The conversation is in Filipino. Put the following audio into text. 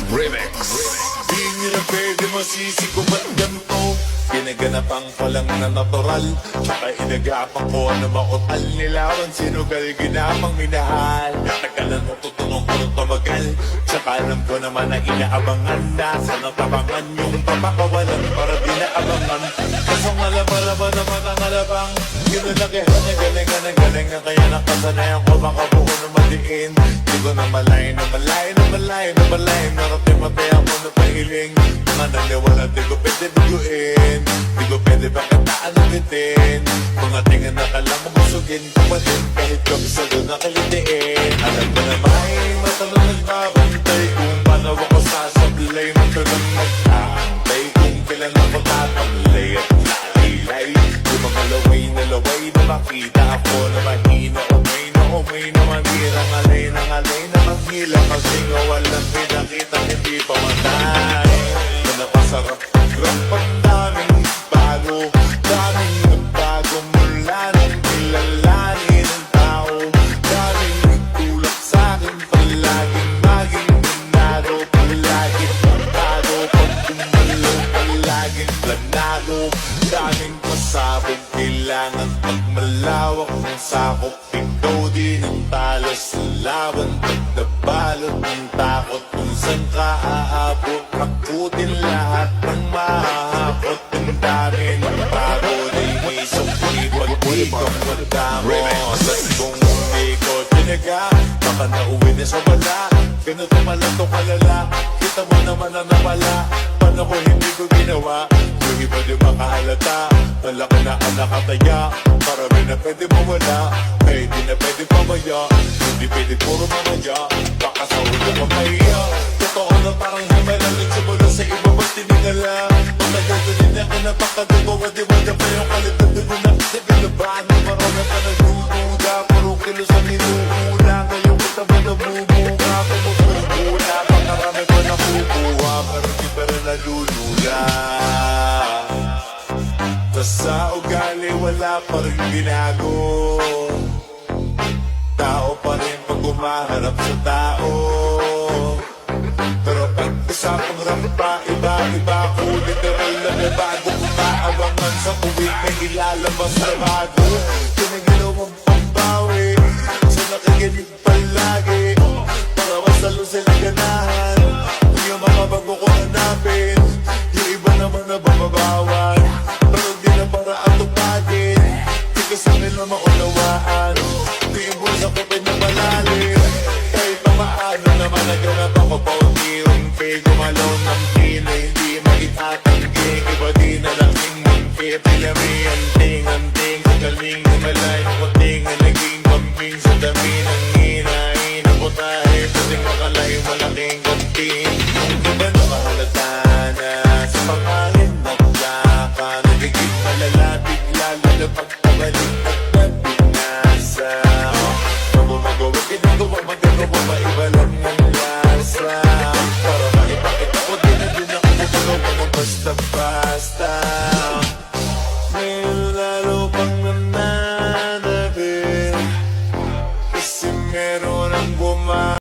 Remix. Di nila pwede masisi ko ba't ganito. Ginaganapan ko lang na natural, tsaka inagapang ko na makutal. Nilawan sinugal, ginapang minahal. Natagalan mo tutunong ko ng tumagal, tsaka alam ko naman na inaabangan. Nasa natabangan yung papakawalan para di naabangan. Kasong alabalaban naman ang alabang, ginalakihan niya galingan ng galingan. Kaya nakasanayan ko makabuo na madiin. Di ko na malay na malay na malay na malay. Narating-matay ako na pahiling. Mga naniwala di ko pwede biguin. Di ko pwede pagkataan na bitin. Mga tingin na kalang mabusugin. Kumatin kahit kami sa doon nakalitiin. Alam ko na may matalong nagbabantay kung paano ako sasablay. Matalang nag-aantay kung kailan ako tatamlay at lalilay. Yung mga laway na makita ako na mahina. Umay na manira, ngalay na manghila. Kasi nga walang pinakita, hindi pa matay. Na napasarap, rapang daming bago. Daming nagbago mula nang kilalanin ang tao. Daming nagtulak sa'kin, palaging maging minado. Palaging pagkado, pag gumalaw, palaging planado. Daming pasabog, kailangan pagmalawak ng sakop. Ikaw din ang talo sa laban, pagdabalot ng takot. Kung saan ka aabot, makutin lahat ng mahahakot. Ang dami ng bago, di may sukipag, di ka madamo. Sa kung hindi ko tinaga, baka nauwi na sa wala. Ganito malang to kalala, kita mo naman na nawala. Paano ko hindi ko ginawa? Yung iba di makahalata, malaki na ang nakataya. Marami na pwede mawala, kaya di na pwede pamaya. Hindi pwede puro mamaya, baka sa ulo ka mahiya. Totoo na parang himalalit simula sa iba ba't tinigala. Matagal ko din na kinapakadugo, wadi-wada pa yung kalitad ko na nagalabahan. Marami ka nagdududa, puro kilos ang inuuna. Ngayon kita ba nabubuga, kumupugula. Pakarami ko nakukuha, pero di pa rin nalulula. Sa ugali wala pa rin binago. Tao pa rin pag umaharap sa tao. Pero pag usapang rampa, iba-iba ko. Literal na may bago. Umaabangan sa tuwid, may ilalabas na bago. Kinaginawang pambawi, sa nakikinig palagi. Para masalo sila ganahan. Kung yung mga bago ko hanapin, yung iba naman na bababawan. Para atupagin, di ko sa nila maunawaan. Di yung busa ko pinapalalim. Kahit pamaano naman naganap ako pa unti-unti. Gumalaw ng pila, hindi maitatanggi. Iba di na langing mungki. Pilami, anting-anting. Sa galing na malay, kuting na naging kambing. Sa dami ng hinahin ako tayo. Pwedeng makalay, malaking kantin. Di ba na mahalata na sa pangangin? Nagiging malala, bigla, lalo pagpabalik.